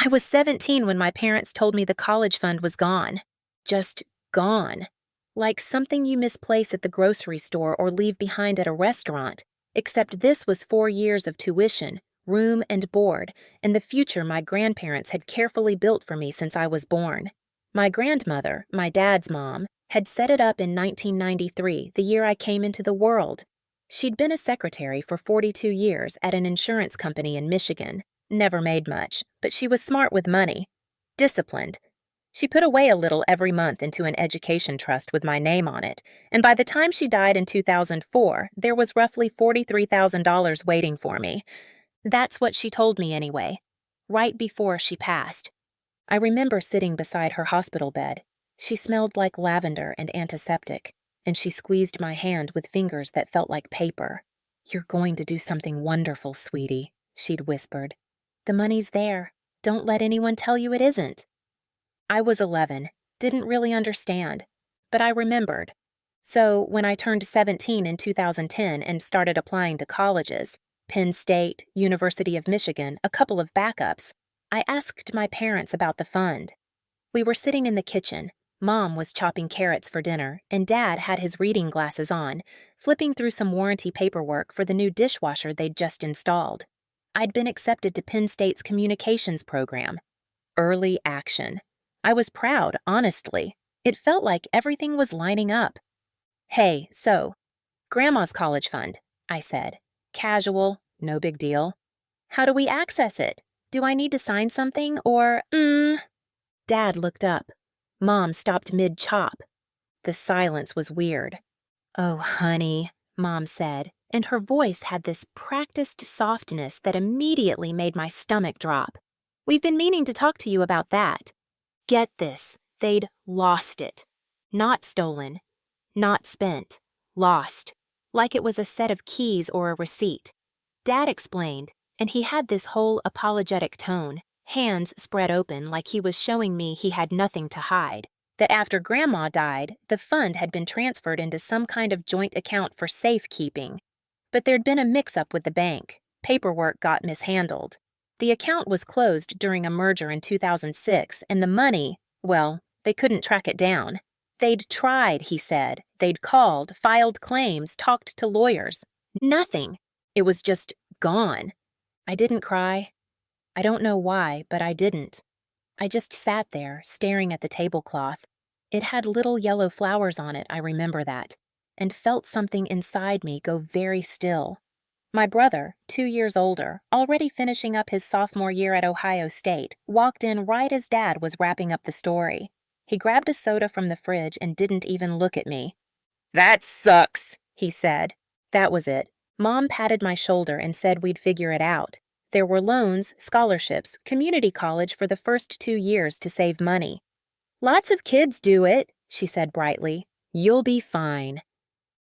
I was 17 when my parents told me the college fund was gone. Just gone. Like something you misplace at the grocery store or leave behind at a restaurant. Except this was 4 years of tuition, room and board, and the future my grandparents had carefully built for me since I was born. My grandmother, my dad's mom, had set it up in 1993, the year I came into the world. She'd been a secretary for 42 years at an insurance company in Michigan. Never made much, but she was smart with money. Disciplined. She put away a little every month into an education trust with my name on it, and by the time she died in 2004, there was roughly $43,000 waiting for me. That's what she told me anyway, right before she passed. I remember sitting beside her hospital bed. She smelled like lavender and antiseptic, and she squeezed my hand with fingers that felt like paper. "You're going to do something wonderful, sweetie," she'd whispered. "The money's there. Don't let anyone tell you it isn't." I was 11, didn't really understand, but I remembered. So when I turned 17 in 2010 and started applying to colleges, Penn State, University of Michigan, a couple of backups, I asked my parents about the fund. We were sitting in the kitchen. Mom was chopping carrots for dinner, and Dad had his reading glasses on, flipping through some warranty paperwork for the new dishwasher they'd just installed. I'd been accepted to Penn State's communications program. Early action. I was proud, honestly. It felt like everything was lining up. "Hey, so, Grandma's college fund," I said. Casual, no big deal. "How do we access it? Do I need to sign something or, Dad looked up. Mom stopped mid-chop. The silence was weird. "Oh, honey," Mom said, and her voice had this practiced softness that immediately made my stomach drop. "We've been meaning to talk to you about that." Get this, they'd lost it. Not stolen, not spent, lost. Like it was a set of keys or a receipt. Dad explained, and he had this whole apologetic tone, hands spread open like he was showing me he had nothing to hide, that after Grandma died, the fund had been transferred into some kind of joint account for safekeeping. But there'd been a mix-up with the bank. Paperwork got mishandled. The account was closed during a merger in 2006, and the money, well, they couldn't track it down. They'd tried, he said. They'd called, filed claims, talked to lawyers. Nothing. It was just gone. I didn't cry. I don't know why, but I didn't. I just sat there, staring at the tablecloth. It had little yellow flowers on it, I remember that, and felt something inside me go very still. My brother, 2 years older, already finishing up his sophomore year at Ohio State, walked in right as Dad was wrapping up the story. He grabbed a soda from the fridge and didn't even look at me. "That sucks," he said. That was it. Mom patted my shoulder and said we'd figure it out. There were loans, scholarships, community college for the first 2 years to save money. "Lots of kids do it," she said brightly. "You'll be fine."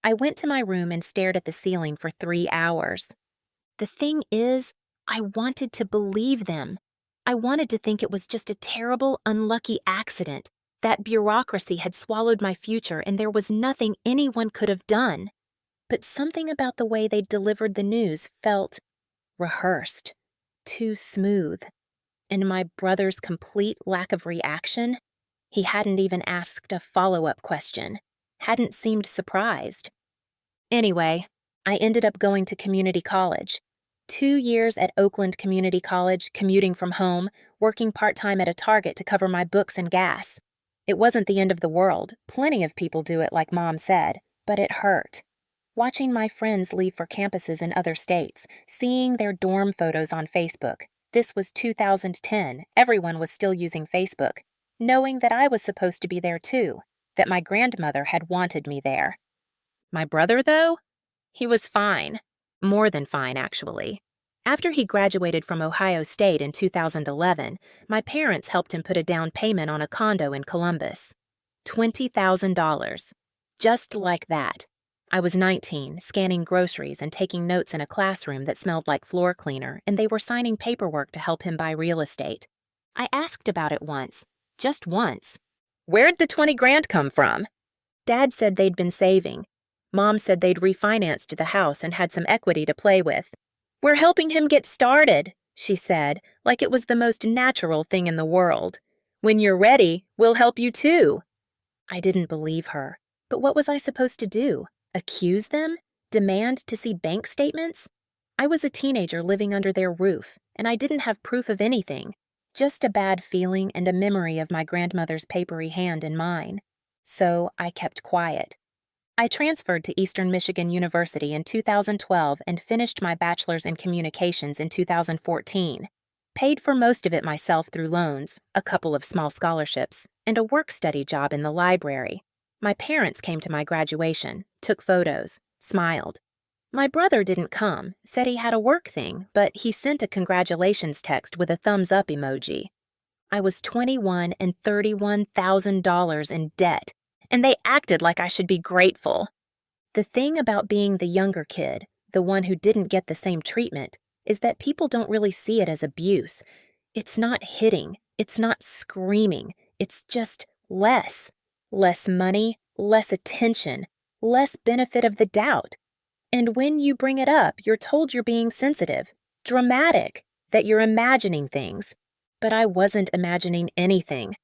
I went to my room and stared at the ceiling for 3 hours. The thing is, I wanted to believe them. I wanted to think it was just a terrible, unlucky accident, that bureaucracy had swallowed my future and there was nothing anyone could have done. But something about the way they delivered the news felt rehearsed, too smooth. And my brother's complete lack of reaction, he hadn't even asked a follow-up question. Hadn't seemed surprised. Anyway, I ended up going to community college. 2 years at Oakland Community College, commuting from home, working part-time at a Target to cover my books and gas. It wasn't the end of the world. Plenty of people do it, like Mom said, but it hurt. Watching my friends leave for campuses in other states, seeing their dorm photos on Facebook. This was 2010. Everyone was still using Facebook. Knowing that I was supposed to be there too. That my grandmother had wanted me there. My brother, though? He was fine. More than fine, actually. After he graduated from Ohio State in 2011, my parents helped him put a down payment on a condo in Columbus. $20,000. Just like that. I was 19, scanning groceries and taking notes in a classroom that smelled like floor cleaner, and they were signing paperwork to help him buy real estate. I asked about it once. Just once. "Where'd the 20 grand come from?" Dad said they'd been saving. Mom said they'd refinanced the house and had some equity to play with. "We're helping him get started," she said, like it was the most natural thing in the world. When you're ready, we'll help you too. I didn't believe her. But what was I supposed to do? Accuse them? Demand to see bank statements? I was a teenager living under their roof, and I didn't have proof of anything, just a bad feeling and a memory of my grandmother's papery hand in mine. So I kept quiet. I transferred to Eastern Michigan University in 2012 and finished my bachelor's in communications in 2014. Paid for most of it myself through loans, a couple of small scholarships, and a work-study job in the library. My parents came to my graduation, took photos, smiled. My brother didn't come, said he had a work thing, but he sent a congratulations text with a thumbs-up emoji. I was 21 and $31,000 in debt, and they acted like I should be grateful. The thing about being the younger kid, the one who didn't get the same treatment, is that people don't really see it as abuse. It's not hitting, it's not screaming, it's just less. Less money, less attention, less benefit of the doubt. And when you bring it up, you're told you're being sensitive, dramatic, that you're imagining things. But I wasn't imagining anything.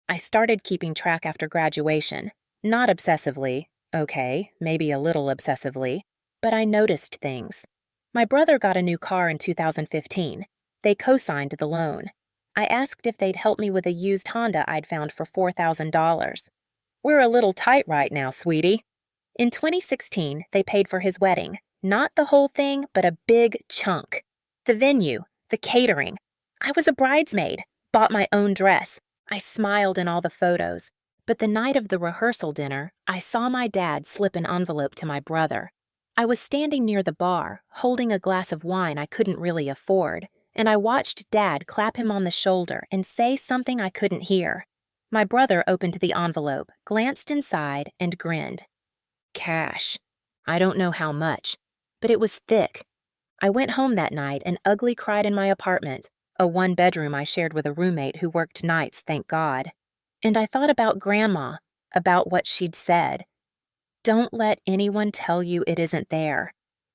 I started keeping track after graduation. Not obsessively, okay, maybe a little obsessively, but I noticed things. My brother got a new car in 2015. They co-signed the loan. I asked if they'd help me with a used Honda I'd found for $4,000. We're a little tight right now, sweetie. In 2016, they paid for his wedding. Not the whole thing, but a big chunk. The venue, the catering. I was a bridesmaid, bought my own dress. I smiled in all the photos. But the night of the rehearsal dinner, I saw my dad slip an envelope to my brother. I was standing near the bar, holding a glass of wine I couldn't really afford, and I watched Dad clap him on the shoulder and say something I couldn't hear. My brother opened the envelope, glanced inside, and grinned. Cash. I don't know how much, but it was thick. I went home that night and ugly cried in my apartment, a one-bedroom I shared with a roommate who worked nights, thank God. And I thought about Grandma, about what she'd said. Don't let anyone tell you it isn't there.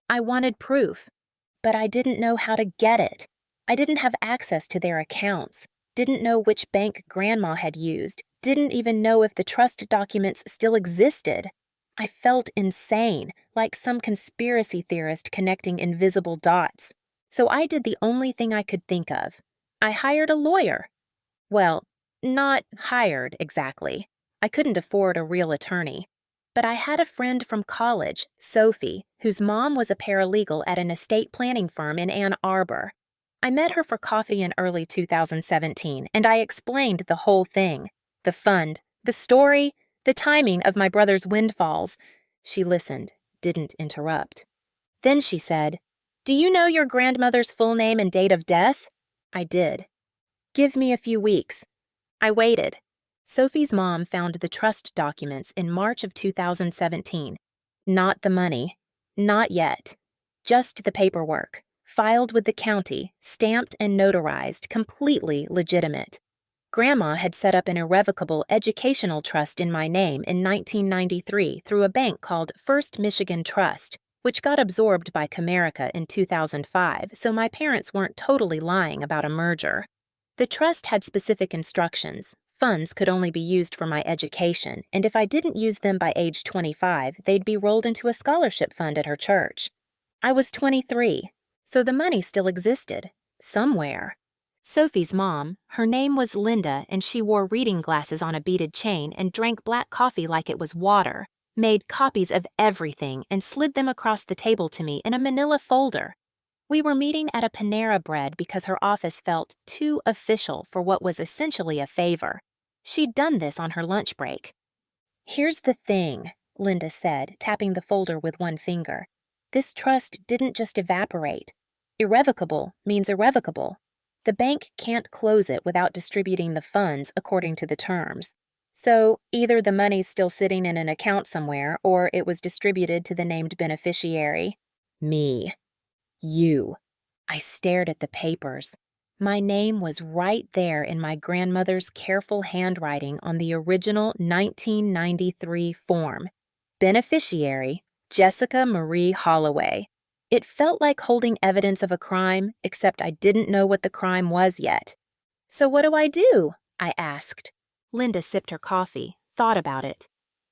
I wanted proof, but I didn't know how to get it. I didn't have access to their accounts, didn't know which bank Grandma had used, didn't even know if the trust documents still existed. I felt insane, like some conspiracy theorist connecting invisible dots. So I did the only thing I could think of. I hired a lawyer. Well, not hired exactly. I couldn't afford a real attorney. But I had a friend from college, Sophie, whose mom was a paralegal at an estate planning firm in Ann Arbor. I met her for coffee in early 2017, and I explained the whole thing. The fund, the story, the timing of my brother's windfalls. She listened, didn't interrupt. Then she said, "Do you know your grandmother's full name and date of death?" I did. "Give me a few weeks." I waited. Sophie's mom found the trust documents in March of 2017. Not the money. Not yet. Just the paperwork. Filed with the county, stamped and notarized, completely legitimate. Grandma had set up an irrevocable educational trust in my name in 1993 through a bank called First Michigan Trust, which got absorbed by Comerica in 2005, so my parents weren't totally lying about a merger. The trust had specific instructions. Funds could only be used for my education, and if I didn't use them by age 25, they'd be rolled into a scholarship fund at her church. I was 23, so the money still existed, somewhere. Sophie's mom, her name was Linda, and she wore reading glasses on a beaded chain and drank black coffee like it was water, made copies of everything and slid them across the table to me in a manila folder. We were meeting at a Panera Bread because her office felt too official for what was essentially a favor. She'd done this on her lunch break. "Here's the thing," Linda said, tapping the folder with one finger. "This trust didn't just evaporate. Irrevocable means irrevocable. The bank can't close it without distributing the funds according to the terms. So either the money's still sitting in an account somewhere or it was distributed to the named beneficiary. Me. You." I stared at the papers. My name was right there in my grandmother's careful handwriting on the original 1993 form. Beneficiary, Jessica Marie Holloway. It felt like holding evidence of a crime, except I didn't know what the crime was yet. "So what do I do?" I asked. Linda sipped her coffee, thought about it.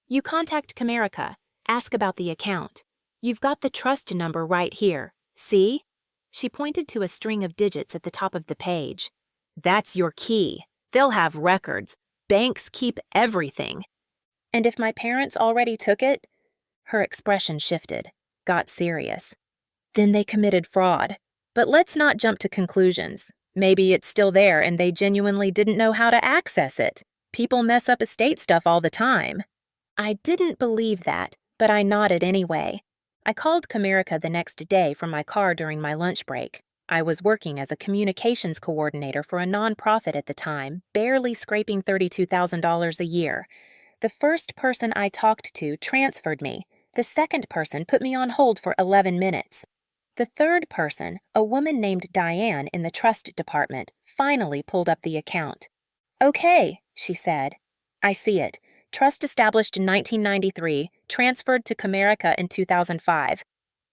"You contact Comerica, ask about the account. You've got the trust number right here. See?" She pointed to a string of digits at the top of the page. "That's your key. They'll have records. Banks keep everything." "And if my parents already took it?" Her expression shifted, got serious. "Then they committed fraud. But let's not jump to conclusions. Maybe it's still there and they genuinely didn't know how to access it. People mess up estate stuff all the time." I didn't believe that, but I nodded anyway. I called Comerica the next day from my car during my lunch break. I was working as a communications coordinator for a nonprofit at the time, barely scraping $32,000 a year. The first person I talked to transferred me. The second person put me on hold for 11 minutes. The third person, a woman named Diane in the trust department, finally pulled up the account. "Okay," she said. "I see it. Trust established in 1993, transferred to Comerica in 2005.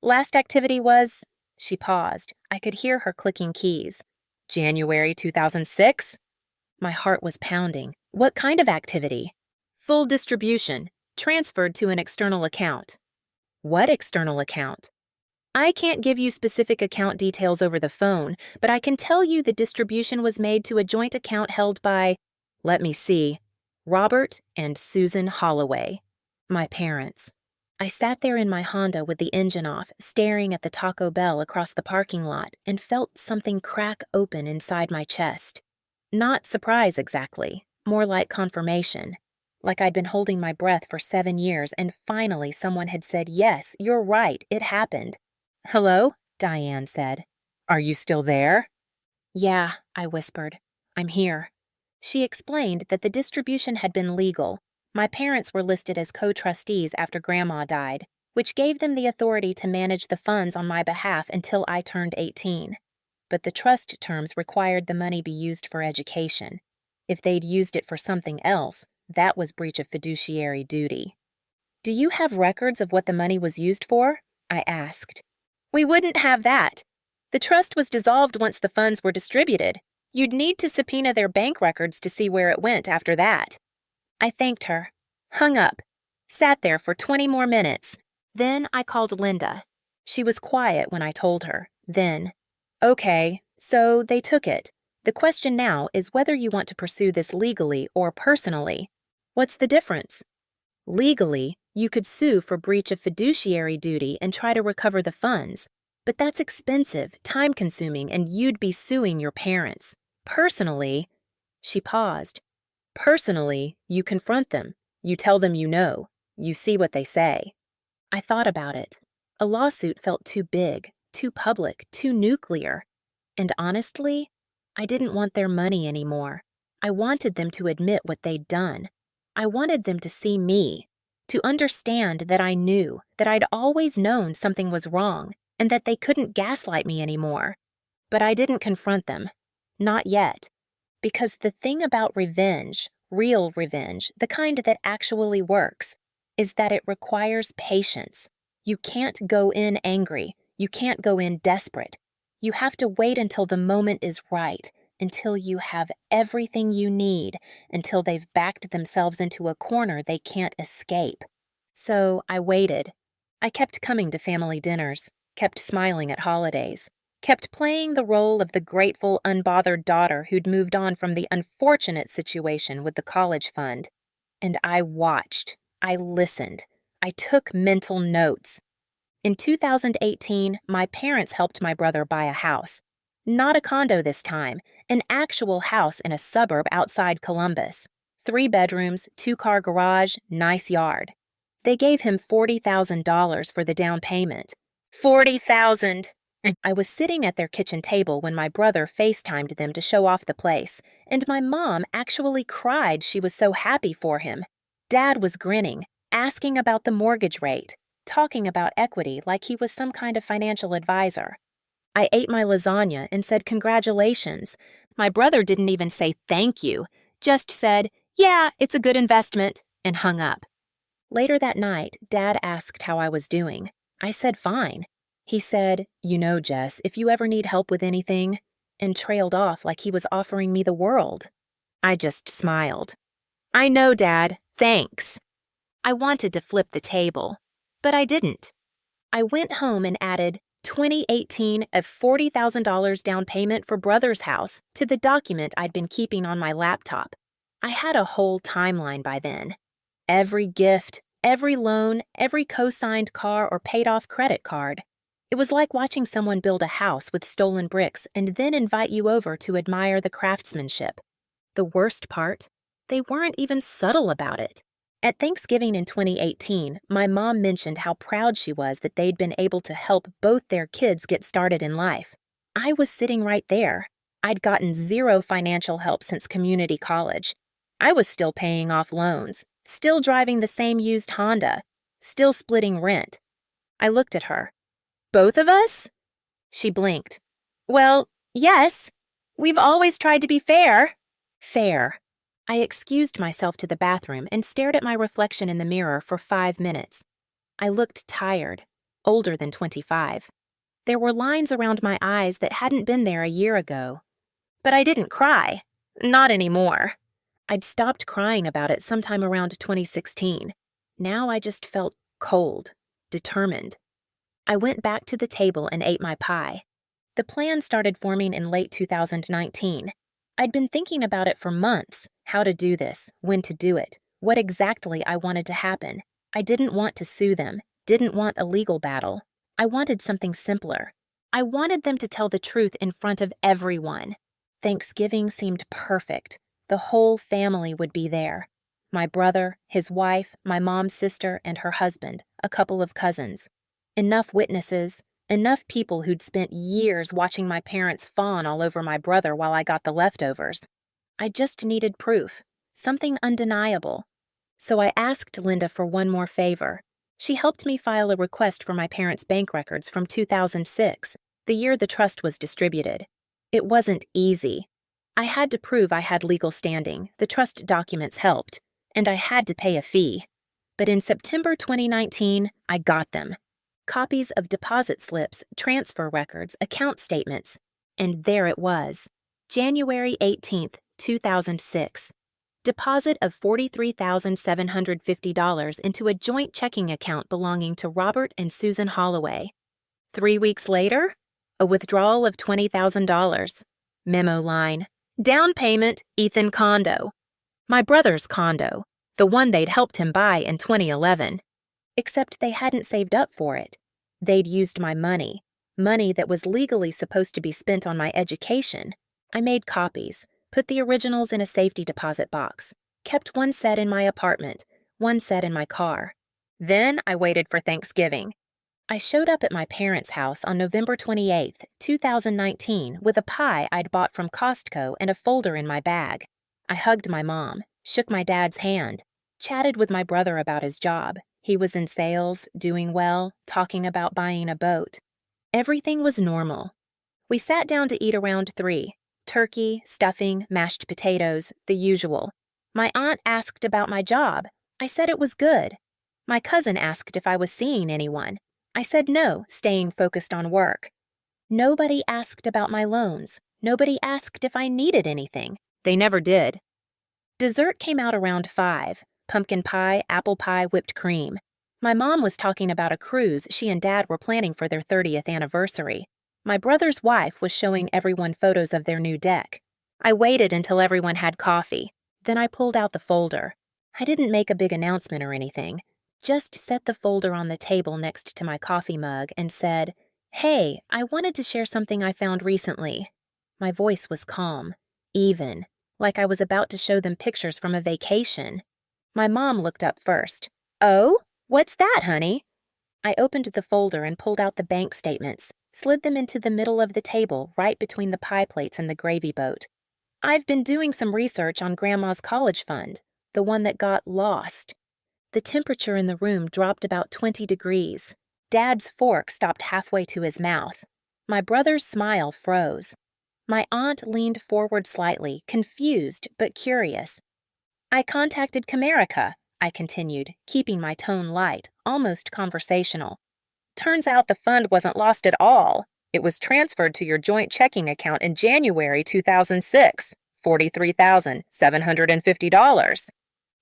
Last activity was—" She paused. I could hear her clicking keys. "January 2006? My heart was pounding. What kind of activity? "Full distribution. Transferred to an external account." "What external account?" "I can't give you specific account details over the phone, but I can tell you the distribution was made to a joint account held by, let me see, Robert and Susan Holloway, my parents." I sat there in my Honda with the engine off, staring at the Taco Bell across the parking lot, and felt something crack open inside my chest. Not surprise exactly, more like confirmation. Like I'd been holding my breath for 7 years, and finally someone had said, "Yes, you're right, it happened." "Hello?" Diane said. "Are you still there?" "Yeah," I whispered. "I'm here." She explained that the distribution had been legal. My parents were listed as co-trustees after Grandma died, which gave them the authority to manage the funds on my behalf until I turned 18. But the trust terms required the money be used for education. If they'd used it for something else, that was breach of fiduciary duty. "Do you have records of what the money was used for?" I asked. "We wouldn't have that. The trust was dissolved once the funds were distributed. You'd need to subpoena their bank records to see where it went after that." I thanked her, hung up, sat there for 20 more minutes. Then I called Linda. She was quiet when I told her. Then, "Okay, so they took it. The question now is whether you want to pursue this legally or personally. What's the difference?" "Legally, you could sue for breach of fiduciary duty and try to recover the funds. But that's expensive, time-consuming, and you'd be suing your parents. Personally—" She paused. "Personally, you confront them. You tell them you know. You see what they say." I thought about it. A lawsuit felt too big, too public, too nuclear. And honestly, I didn't want their money anymore. I wanted them to admit what they'd done. I wanted them to see me, to understand that I knew, that I'd always known something was wrong, and that they couldn't gaslight me anymore. But I didn't confront them. Not yet. Because the thing about revenge, real revenge, the kind that actually works, is that it requires patience. You can't go in angry. You can't go in desperate. You have to wait until the moment is right, until you have everything you need, until they've backed themselves into a corner they can't escape. So I waited. I kept coming to family dinners, kept smiling at holidays, kept playing the role of the grateful, unbothered daughter who'd moved on from the unfortunate situation with the college fund. And I watched. I listened. I took mental notes. In 2018, my parents helped my brother buy a house. Not a condo this time, an actual house in a suburb outside Columbus. 3 bedrooms, 2-car garage, nice yard. They gave him $40,000 for the down payment. $40,000! I was sitting at their kitchen table when my brother FaceTimed them to show off the place, and my mom actually cried she was so happy for him. Dad was grinning, asking about the mortgage rate, talking about equity like he was some kind of financial advisor. I ate my lasagna and said congratulations. My brother didn't even say thank you, just said, "Yeah, it's a good investment," and hung up. Later that night, Dad asked how I was doing. I said fine. He said, "You know, Jess, if you ever need help with anything," and trailed off like he was offering me the world. I just smiled. "I know, Dad. Thanks." I wanted to flip the table, but I didn't. I went home and added 2018 of $40,000 down payment for brother's house to the document I'd been keeping on my laptop. I had a whole timeline by then. Every gift, every loan, every co-signed car or paid-off credit card. It was like watching someone build a house with stolen bricks and then invite you over to admire the craftsmanship. The worst part? They weren't even subtle about it. At Thanksgiving in 2018, my mom mentioned how proud she was that they'd been able to help both their kids get started in life. I was sitting right there. I'd gotten zero financial help since community college. I was still paying off loans, still driving the same used Honda, still splitting rent. I looked at her. "Both of us?" She blinked. "Well, yes. We've always tried to be fair." Fair. I excused myself to the bathroom and stared at my reflection in the mirror for 5 minutes. I looked tired, older than 25. There were lines around my eyes that hadn't been there a year ago. But I didn't cry. Not anymore. I'd stopped crying about it sometime around 2016. Now I just felt cold, determined. I went back to the table and ate my pie. The plan started forming in late 2019. I'd been thinking about it for months, how to do this, when to do it, what exactly I wanted to happen. I didn't want to sue them, didn't want a legal battle. I wanted something simpler. I wanted them to tell the truth in front of everyone. Thanksgiving seemed perfect. The whole family would be there. My brother, his wife, my mom's sister, and her husband, a couple of cousins. Enough witnesses, enough people who'd spent years watching my parents fawn all over my brother while I got the leftovers. I just needed proof, something undeniable. So I asked Linda for one more favor. She helped me file a request for my parents' bank records from 2006, the year the trust was distributed. It wasn't easy. I had to prove I had legal standing, the trust documents helped, and I had to pay a fee. But in September 2019, I got them. Copies of deposit slips, transfer records, account statements. And there it was. January 18th, 2006. Deposit of $43,750 into a joint checking account belonging to Robert and Susan Holloway. 3 weeks later, a withdrawal of $20,000. Memo line. Down payment, Ethan condo. My brother's condo, the one they'd helped him buy in 2011. Except they hadn't saved up for it. They'd used my money that was legally supposed to be spent on my education. I made copies, put the originals in a safety deposit box, kept one set in my apartment, one set in my car. Then I waited for Thanksgiving. I showed up at my parents' house on November 28th, 2019, with a pie I'd bought from Costco and a folder in my bag. I hugged my mom, shook my dad's hand, chatted with my brother about his job. He was in sales, doing well, talking about buying a boat. Everything was normal. We sat down to eat around 3. Turkey, stuffing, mashed potatoes, the usual. My aunt asked about my job. I said it was good. My cousin asked if I was seeing anyone. I said no, staying focused on work. Nobody asked about my loans. Nobody asked if I needed anything. They never did. Dessert came out around 5. Pumpkin pie, apple pie, whipped cream. My mom was talking about a cruise she and Dad were planning for their 30th anniversary. My brother's wife was showing everyone photos of their new deck. I waited until everyone had coffee. Then I pulled out the folder. I didn't make a big announcement or anything. Just set the folder on the table next to my coffee mug and said, "Hey, I wanted to share something I found recently." My voice was calm, even, like I was about to show them pictures from a vacation. My mom looked up first. "Oh? What's that, honey?" I opened the folder and pulled out the bank statements, slid them into the middle of the table right between the pie plates and the gravy boat. I've been doing some research on Grandma's college fund, the one that got lost. The temperature in the room dropped about 20 degrees. Dad's fork stopped halfway to his mouth. My brother's smile froze. My aunt leaned forward slightly, confused but curious. "I contacted Comerica," I continued, keeping my tone light, almost conversational. Turns out the fund wasn't lost at all. It was transferred to your joint checking account in January 2006, $43,750.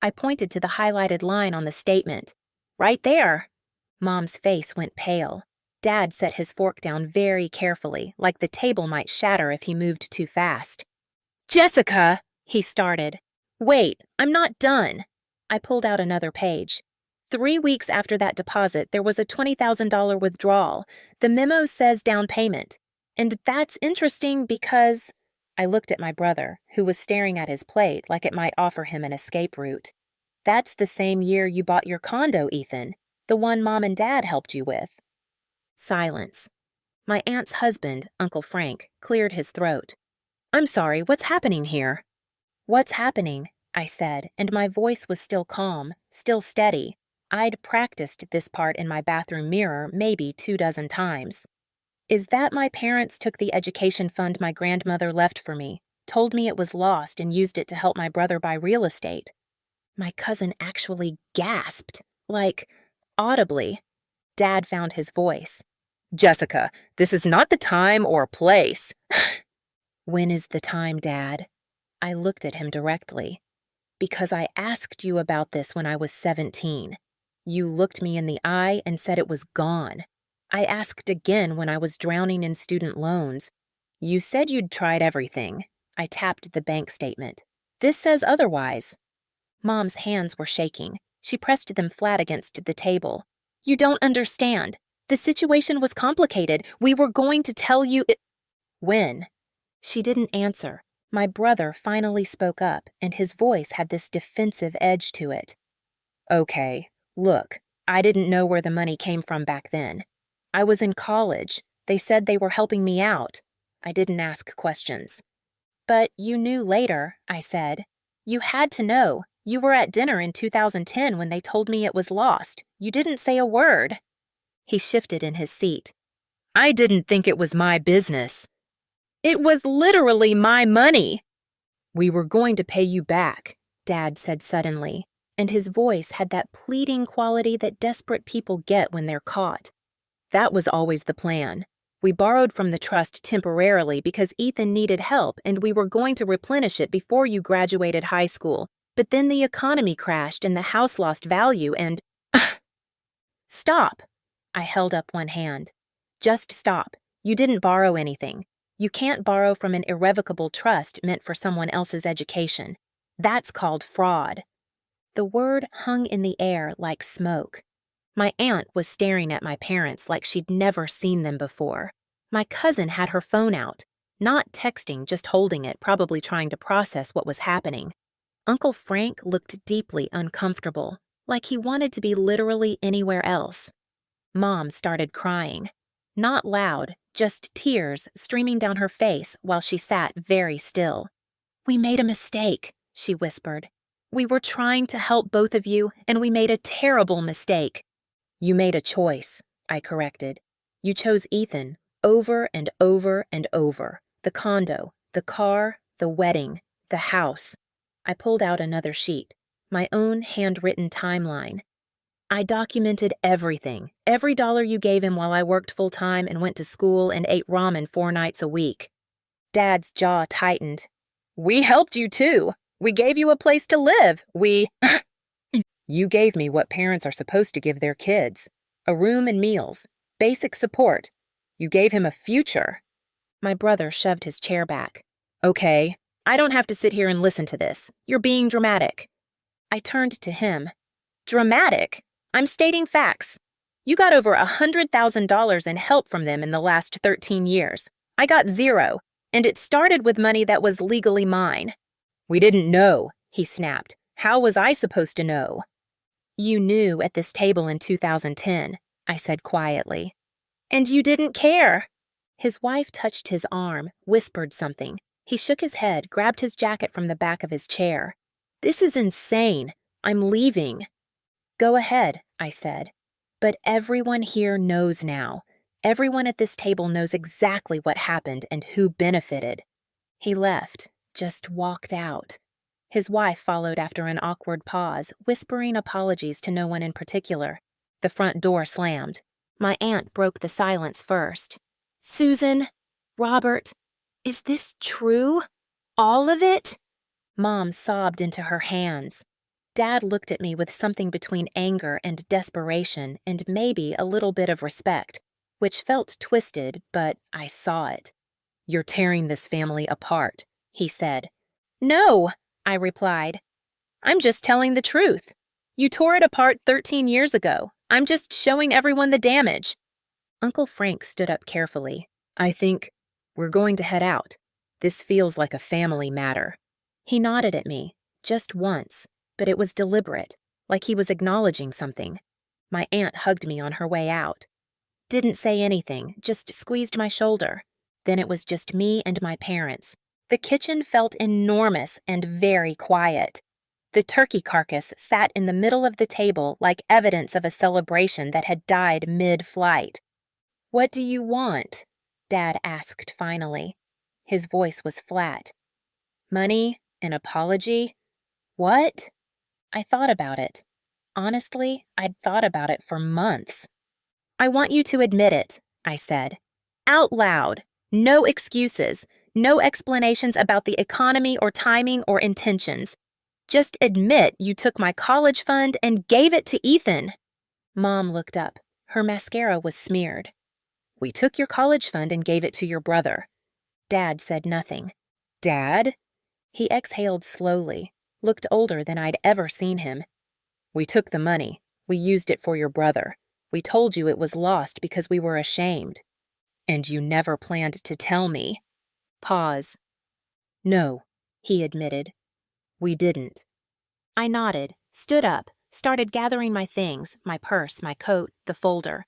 I pointed to the highlighted line on the statement. Right there. Mom's face went pale. Dad set his fork down very carefully, like the table might shatter if he moved too fast. Jessica, he started. Wait, I'm not done. I pulled out another page. 3 weeks after that deposit, there was a $20,000 withdrawal. The memo says down payment. And that's interesting because... I looked at my brother, who was staring at his plate like it might offer him an escape route. That's the same year you bought your condo, Ethan. The one Mom and Dad helped you with. Silence. My aunt's husband, Uncle Frank, cleared his throat. I'm sorry, what's happening here? What's happening? I said, and my voice was still calm, still steady. I'd practiced this part in my bathroom mirror maybe 24 times. Is that my parents took the education fund my grandmother left for me, told me it was lost and used it to help my brother buy real estate. My cousin actually gasped, like, audibly. Dad found his voice. Jessica, this is not the time or place. When is the time, Dad? I looked at him directly. Because I asked you about this when I was 17. You looked me in the eye and said it was gone. I asked again when I was drowning in student loans. You said you'd tried everything. I tapped the bank statement. This says otherwise. Mom's hands were shaking. She pressed them flat against the table. You don't understand. The situation was complicated. We were going to tell you it... When? She didn't answer. My brother finally spoke up, and his voice had this defensive edge to it. Okay, look, I didn't know where the money came from back then. I was in college. They said they were helping me out. I didn't ask questions. But you knew later, I said. You had to know. You were at dinner in 2010 when they told me it was lost. You didn't say a word. He shifted in his seat. I didn't think it was my business. It was literally my money. We were going to pay you back, Dad said suddenly, and his voice had that pleading quality that desperate people get when they're caught. That was always the plan. We borrowed from the trust temporarily because Ethan needed help and we were going to replenish it before you graduated high school. But then the economy crashed and the house lost value and... Stop! I held up one hand. Just stop. You didn't borrow anything. You can't borrow from an irrevocable trust meant for someone else's education. That's called fraud. The word hung in the air like smoke. My aunt was staring at my parents like she'd never seen them before. My cousin had her phone out, not texting, just holding it, probably trying to process what was happening. Uncle Frank looked deeply uncomfortable, like he wanted to be literally anywhere else. Mom started crying. Not loud, just tears streaming down her face while she sat very still. We made a mistake, she whispered. We were trying to help both of you, and we made a terrible mistake. You made a choice, I corrected. You chose Ethan over and over and over. The condo, the car, the wedding, the house. I pulled out another sheet, my own handwritten timeline. I documented everything, every dollar you gave him while I worked full-time and went to school and ate ramen 4 nights a week. Dad's jaw tightened. We helped you too. We gave you a place to live. You gave me what parents are supposed to give their kids. A room and meals. Basic support. You gave him a future. My brother shoved his chair back. Okay, I don't have to sit here and listen to this. You're being dramatic. I turned to him. Dramatic? I'm stating facts. You got over $100,000 in help from them in the last 13 years. I got 0, and it started with money that was legally mine. We didn't know, he snapped. How was I supposed to know? You knew at this table in 2010, I said quietly. And you didn't care. His wife touched his arm, whispered something. He shook his head, grabbed his jacket from the back of his chair. This is insane. I'm leaving. Go ahead, I said. But everyone here knows now. Everyone at this table knows exactly what happened and who benefited. He left, just walked out. His wife followed after an awkward pause, whispering apologies to no one in particular. The front door slammed. My aunt broke the silence first. Susan, Robert, is this true? All of it? Mom sobbed into her hands. Dad looked at me with something between anger and desperation and maybe a little bit of respect, which felt twisted, but I saw it. You're tearing this family apart, he said. No, I replied. I'm just telling the truth. You tore it apart 13 years ago. I'm just showing everyone the damage. Uncle Frank stood up carefully. I think we're going to head out. This feels like a family matter. He nodded at me, just once, but it was deliberate, like he was acknowledging something. My aunt hugged me on her way out. Didn't say anything, just squeezed my shoulder. Then it was just me and my parents. The kitchen felt enormous and very quiet. The turkey carcass sat in the middle of the table like evidence of a celebration that had died mid-flight. What do you want? Dad asked finally. His voice was flat. Money? An apology? What? I thought about it. Honestly, I'd thought about it for months. I want you to admit it, I said. Out loud. No excuses. No explanations about the economy or timing or intentions. Just admit you took my college fund and gave it to Ethan. Mom looked up. Her mascara was smeared. We took your college fund and gave it to your brother. Dad said nothing. Dad? He exhaled slowly, looked older than I'd ever seen him. We took the money. We used it for your brother. We told you it was lost because we were ashamed. And you never planned to tell me. Pause. No, he admitted. We didn't. I nodded, stood up, started gathering my things, my purse, my coat, the folder.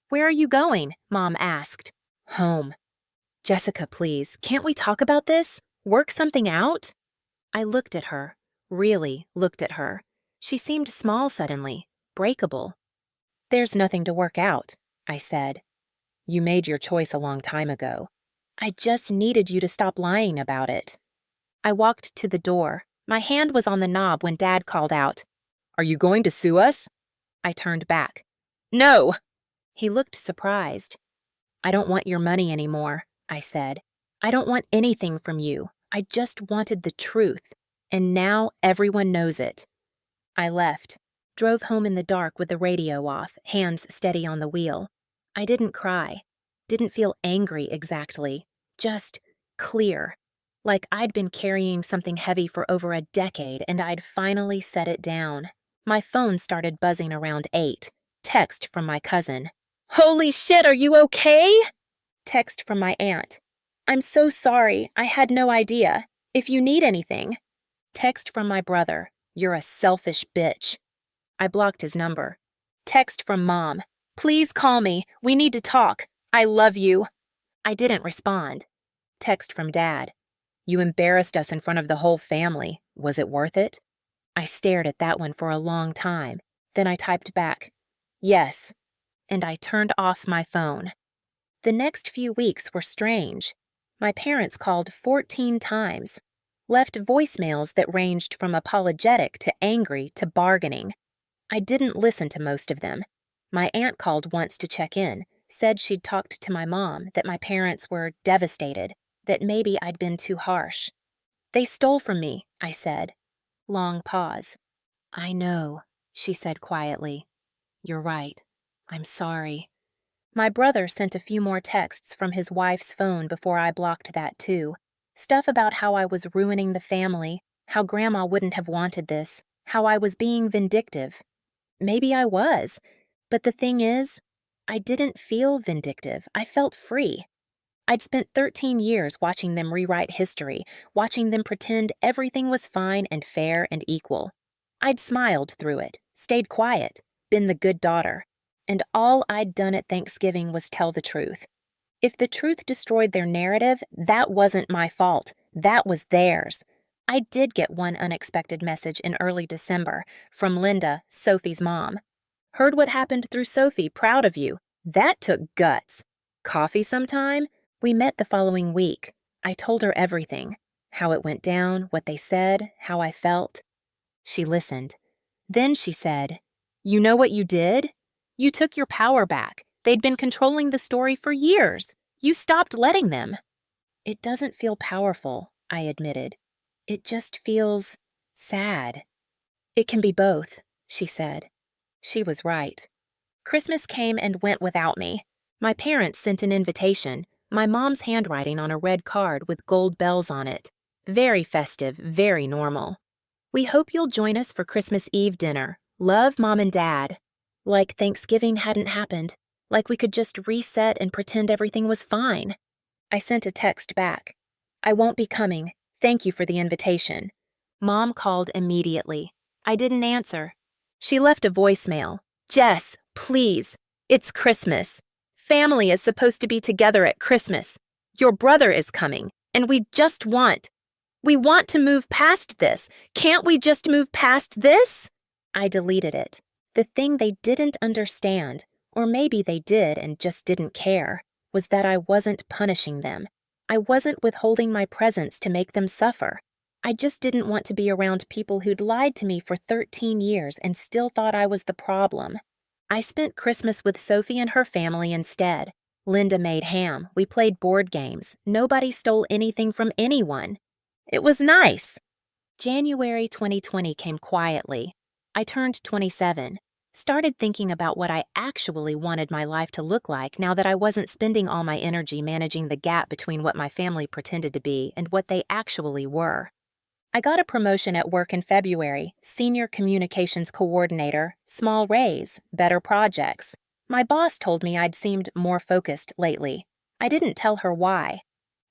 Where are you going? Mom asked. Home. Jessica, please, can't we talk about this? Work something out? I looked at her, really looked at her. She seemed small suddenly, breakable. There's nothing to work out, I said. You made your choice a long time ago. I just needed you to stop lying about it. I walked to the door. My hand was on the knob when Dad called out, Are you going to sue us? I turned back. No! He looked surprised. I don't want your money anymore, I said. I don't want anything from you. I just wanted the truth. And now everyone knows it. I left, drove home in the dark with the radio off, hands steady on the wheel. I didn't cry, didn't feel angry exactly, just clear, like I'd been carrying something heavy for over a decade and I'd finally set it down. My phone started buzzing around 8. Text from my cousin. Holy shit, are you okay? Text from my aunt. I'm so sorry, I had no idea. If you need anything. Text from my brother. You're a selfish bitch. I blocked his number. Text from Mom. Please call me. We need to talk. I love you. I didn't respond. Text from Dad. You embarrassed us in front of the whole family. Was it worth it? I stared at that one for a long time. Then I typed back, yes, and I turned off my phone. The next few weeks were strange. My parents called 14 times, left voicemails that ranged from apologetic to angry to bargaining. I didn't listen to most of them. My aunt called once to check in, said she'd talked to my mom, that my parents were devastated, that maybe I'd been too harsh. They stole from me, I said. Long pause. I know, she said quietly. You're right. I'm sorry. My brother sent a few more texts from his wife's phone before I blocked that too. Stuff about how I was ruining the family, how Grandma wouldn't have wanted this, how I was being vindictive. Maybe I was, but the thing is, I didn't feel vindictive. I felt free. I'd spent 13 years watching them rewrite history, watching them pretend everything was fine and fair and equal. I'd smiled through it, stayed quiet, been the good daughter, and all I'd done at Thanksgiving was tell the truth. If the truth destroyed their narrative, that wasn't my fault. That was theirs. I did get one unexpected message in early December from Linda, Sophie's mom. Heard what happened through Sophie, proud of you. That took guts. Coffee sometime? We met the following week. I told her everything. How it went down, what they said, how I felt. She listened. Then she said, You know what you did? You took your power back. They'd been controlling the story for years. You stopped letting them. It doesn't feel powerful, I admitted. It just feels sad. It can be both, she said. She was right. Christmas came and went without me. My parents sent an invitation, my mom's handwriting on a red card with gold bells on it. Very festive, very normal. We hope you'll join us for Christmas Eve dinner. Love, Mom and Dad. Like Thanksgiving hadn't happened. Like we could just reset and pretend everything was fine. I sent a text back. I won't be coming. Thank you for the invitation. Mom called immediately. I didn't answer. She left a voicemail. Jess, please. It's Christmas. Family is supposed to be together at Christmas. Your brother is coming, and we want to move past this. Can't we just move past this? I deleted it. The thing they didn't understand, or maybe they did and just didn't care, was that I wasn't punishing them. I wasn't withholding my presence to make them suffer. I just didn't want to be around people who'd lied to me for 13 years and still thought I was the problem. I spent Christmas with Sophie and her family instead. Linda made ham. We played board games. Nobody stole anything from anyone. It was nice. January 2020 came quietly. I turned 27. Started thinking about what I actually wanted my life to look like now that I wasn't spending all my energy managing the gap between what my family pretended to be and what they actually were. I got a promotion at work in February, senior communications coordinator, small raise, better projects. My boss told me I'd seemed more focused lately. I didn't tell her why.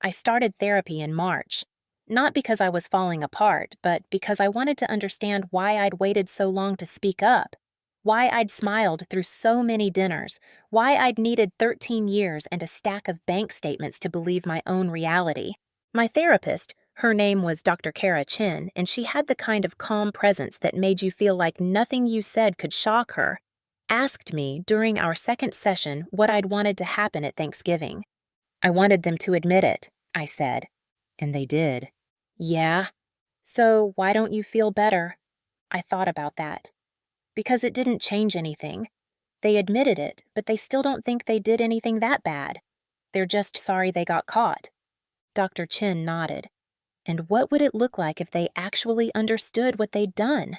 I started therapy in March. Not because I was falling apart, but because I wanted to understand why I'd waited so long to speak up. Why I'd smiled through so many dinners. Why I'd needed 13 years and a stack of bank statements to believe my own reality. My therapist, her name was Dr. Kara Chin, and she had the kind of calm presence that made you feel like nothing you said could shock her, asked me during our second session what I'd wanted to happen at Thanksgiving. I wanted them to admit it, I said. And they did. Yeah? So why don't you feel better? I thought about that. Because it didn't change anything. They admitted it, but they still don't think they did anything that bad. They're just sorry they got caught. Dr. Chin nodded. And what would it look like if they actually understood what they'd done?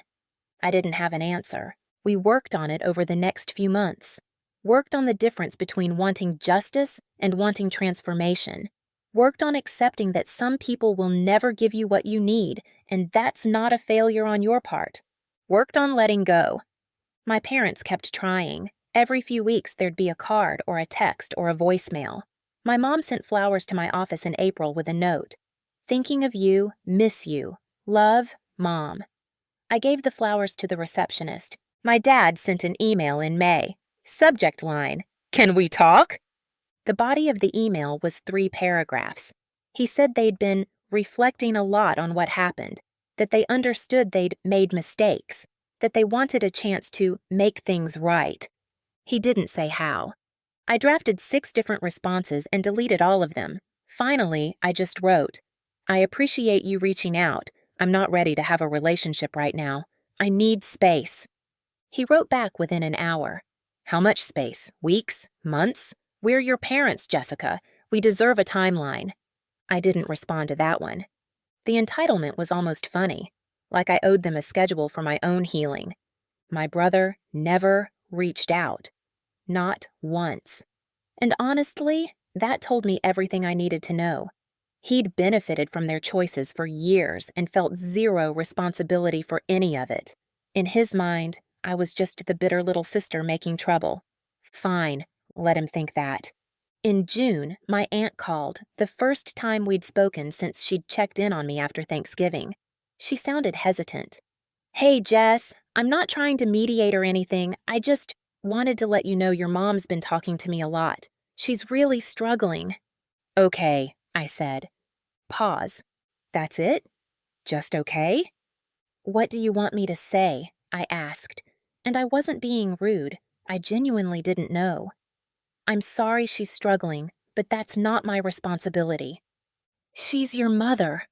I didn't have an answer. We worked on it over the next few months. Worked on the difference between wanting justice and wanting transformation. Worked on accepting that some people will never give you what you need, and that's not a failure on your part. Worked on letting go. My parents kept trying. Every few weeks there'd be a card or a text or a voicemail. My mom sent flowers to my office in April with a note. Thinking of you, miss you. Love, Mom. I gave the flowers to the receptionist. My dad sent an email in May. Subject line, "Can we talk?" The body of the email was 3 paragraphs. He said they'd been reflecting a lot on what happened, that they understood they'd made mistakes, that they wanted a chance to make things right. He didn't say how. I drafted 6 different responses and deleted all of them. Finally, I just wrote, I appreciate you reaching out. I'm not ready to have a relationship right now. I need space. He wrote back within an hour. How much space? Weeks? Months? We're your parents, Jessica. We deserve a timeline. I didn't respond to that one. The entitlement was almost funny, like I owed them a schedule for my own healing. My brother never reached out. Not once. And honestly, that told me everything I needed to know. He'd benefited from their choices for years and felt zero responsibility for any of it. In his mind, I was just the bitter little sister making trouble. Fine, let him think that. In June, my aunt called, the first time we'd spoken since she'd checked in on me after Thanksgiving. She sounded hesitant. Hey, Jess, I'm not trying to mediate or anything. I just wanted to let you know your mom's been talking to me a lot. She's really struggling. Okay, I said. Pause. That's it? Just okay? What do you want me to say? I asked. And I wasn't being rude. I genuinely didn't know. I'm sorry she's struggling, but that's not my responsibility. She's your mother.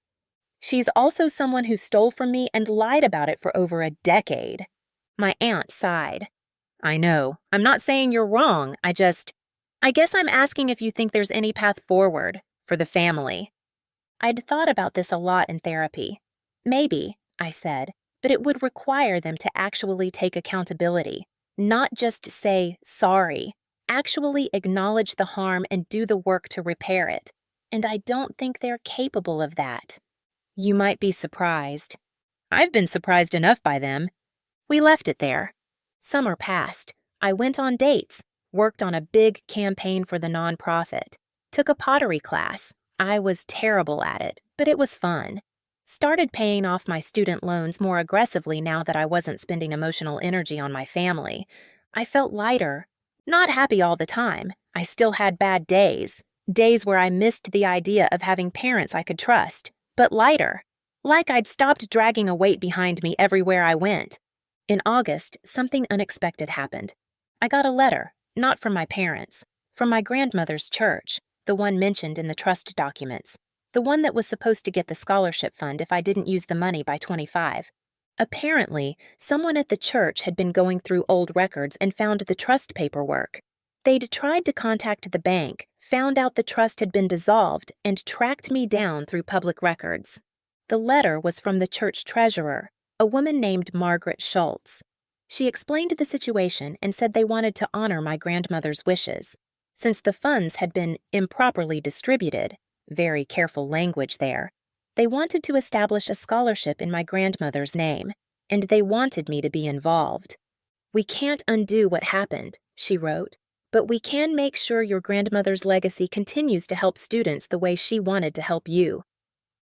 She's also someone who stole from me and lied about it for over a decade. My aunt sighed. I know. I'm not saying you're wrong. I guess I'm asking if you think there's any path forward for the family. I'd thought about this a lot in therapy. Maybe, I said, but it would require them to actually take accountability, not just say sorry, actually acknowledge the harm and do the work to repair it. And I don't think they're capable of that. You might be surprised. I've been surprised enough by them. We left it there. Summer passed. I went on dates, worked on a big campaign for the nonprofit, took a pottery class. I was terrible at it, but it was fun. Started paying off my student loans more aggressively now that I wasn't spending emotional energy on my family. I felt lighter. Not happy all the time. I still had bad days. Days where I missed the idea of having parents I could trust, but lighter. Like I'd stopped dragging a weight behind me everywhere I went. In August, something unexpected happened. I got a letter, not from my parents, from my grandmother's church, the one mentioned in the trust documents, the one that was supposed to get the scholarship fund if I didn't use the money by 25. Apparently, someone at the church had been going through old records and found the trust paperwork. They'd tried to contact the bank, found out the trust had been dissolved, and tracked me down through public records. The letter was from the church treasurer, a woman named Margaret Schultz. She explained the situation and said they wanted to honor my grandmother's wishes. Since the funds had been improperly distributed, very careful language there, they wanted to establish a scholarship in my grandmother's name, and they wanted me to be involved. "We can't undo what happened," she wrote, "but we can make sure your grandmother's legacy continues to help students the way she wanted to help you."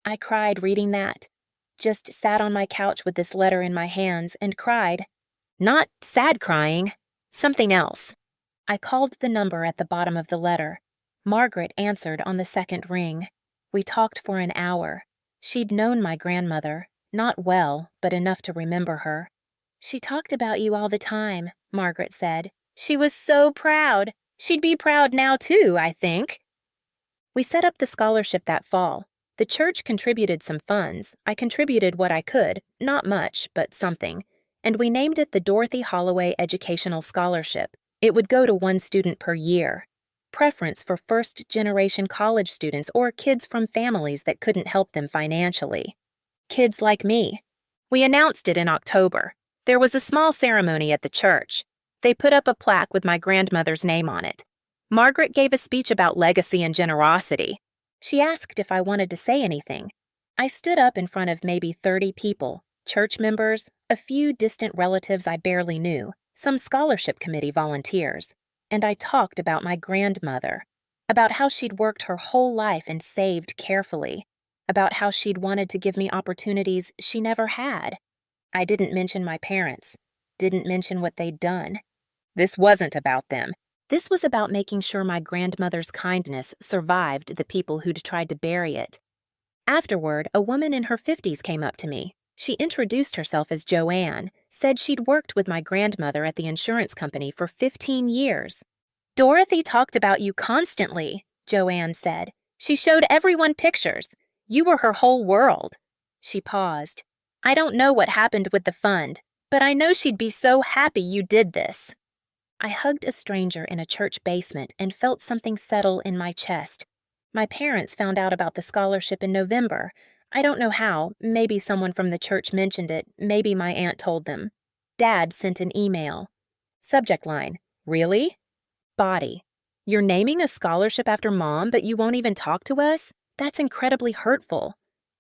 I cried reading that. Just sat on my couch with this letter in my hands and cried. Not sad crying, something else. I called the number at the bottom of the letter. Margaret answered on the second ring. We talked for an hour. She'd known my grandmother, not well, but enough to remember her. "She talked about you all the time," Margaret said. "She was so proud. She'd be proud now too, I think." We set up the scholarship that fall. The church contributed some funds. I contributed what I could, not much, but something. And we named it the Dorothy Holloway Educational Scholarship. It would go to one student per year. Preference for first-generation college students or kids from families that couldn't help them financially. Kids like me. We announced it in October. There was a small ceremony at the church. They put up a plaque with my grandmother's name on it. Margaret gave a speech about legacy and generosity. She asked if I wanted to say anything. I stood up in front of maybe 30 people, church members, a few distant relatives I barely knew, some scholarship committee volunteers, and I talked about my grandmother, about how she'd worked her whole life and saved carefully, about how she'd wanted to give me opportunities she never had. I didn't mention my parents, didn't mention what they'd done. This wasn't about them. This was about making sure my grandmother's kindness survived the people who'd tried to bury it. Afterward, a woman in her 50s came up to me. She introduced herself as Joanne, said she'd worked with my grandmother at the insurance company for 15 years. "Dorothy talked about you constantly," Joanne said. "She showed everyone pictures. You were her whole world." She paused. "I don't know what happened with the fund, but I know she'd be so happy you did this." I hugged a stranger in a church basement and felt something settle in my chest. My parents found out about the scholarship in November. I don't know how. Maybe someone from the church mentioned it. Maybe my aunt told them. Dad sent an email. Subject line, "Really?" Body, "You're naming a scholarship after Mom, but you won't even talk to us? That's incredibly hurtful."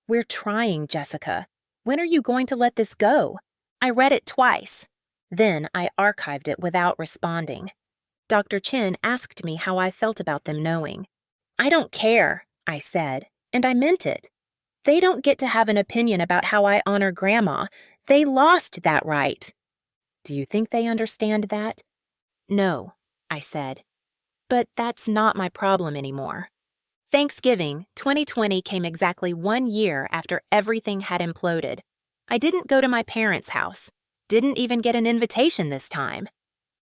"We're trying, Jessica. When are you going to let this go?" I read it twice. Then I archived it without responding. Dr. Chin asked me how I felt about them knowing. "I don't care," I said, and I meant it. They don't get to have an opinion about how I honor Grandma. They lost that right. "Do you think they understand that?" "No," I said. But that's not my problem anymore. Thanksgiving, 2020 came exactly 1 year after everything had imploded. I didn't go to my parents' house. Didn't even get an invitation this time.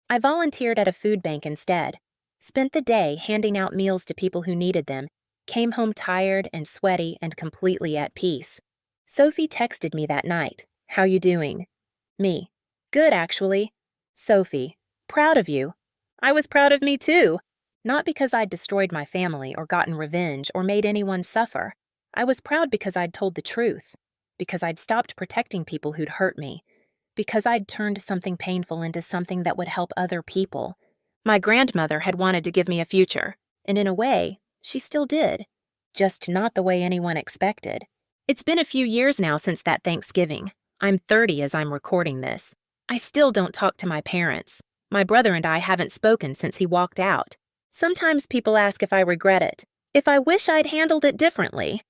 I volunteered at a food bank instead. Spent the day handing out meals to people who needed them. Came home tired and sweaty and completely at peace. Sophie texted me that night. "How you doing?" Me. "Good, actually." Sophie. "Proud of you." I was proud of me too. Not because I'd destroyed my family or gotten revenge or made anyone suffer. I was proud because I'd told the truth, because I'd stopped protecting people who'd hurt me, because I'd turned something painful into something that would help other people. My grandmother had wanted to give me a future, and in a way, she still did. Just not the way anyone expected. It's been a few years now since that Thanksgiving. I'm 30 as I'm recording this. I still don't talk to my parents. My brother and I haven't spoken since he walked out. Sometimes people ask if I regret it, if I wish I'd handled it differently.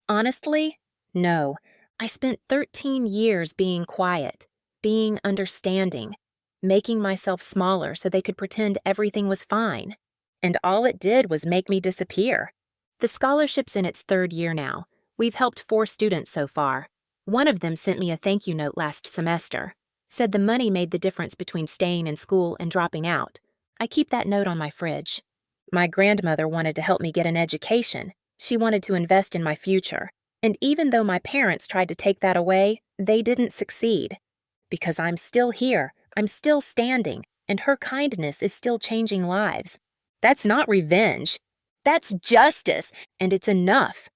Honestly, no. I spent 13 years being quiet, being understanding, making myself smaller so they could pretend everything was fine. And all it did was make me disappear. The scholarship's in its third year now. We've helped 4 students so far. One of them sent me a thank you note last semester. Said the money made the difference between staying in school and dropping out. I keep that note on my fridge. My grandmother wanted to help me get an education. She wanted to invest in my future. And even though my parents tried to take that away, they didn't succeed. Because I'm still here, I'm still standing, and her kindness is still changing lives. That's not revenge. That's justice, and it's enough.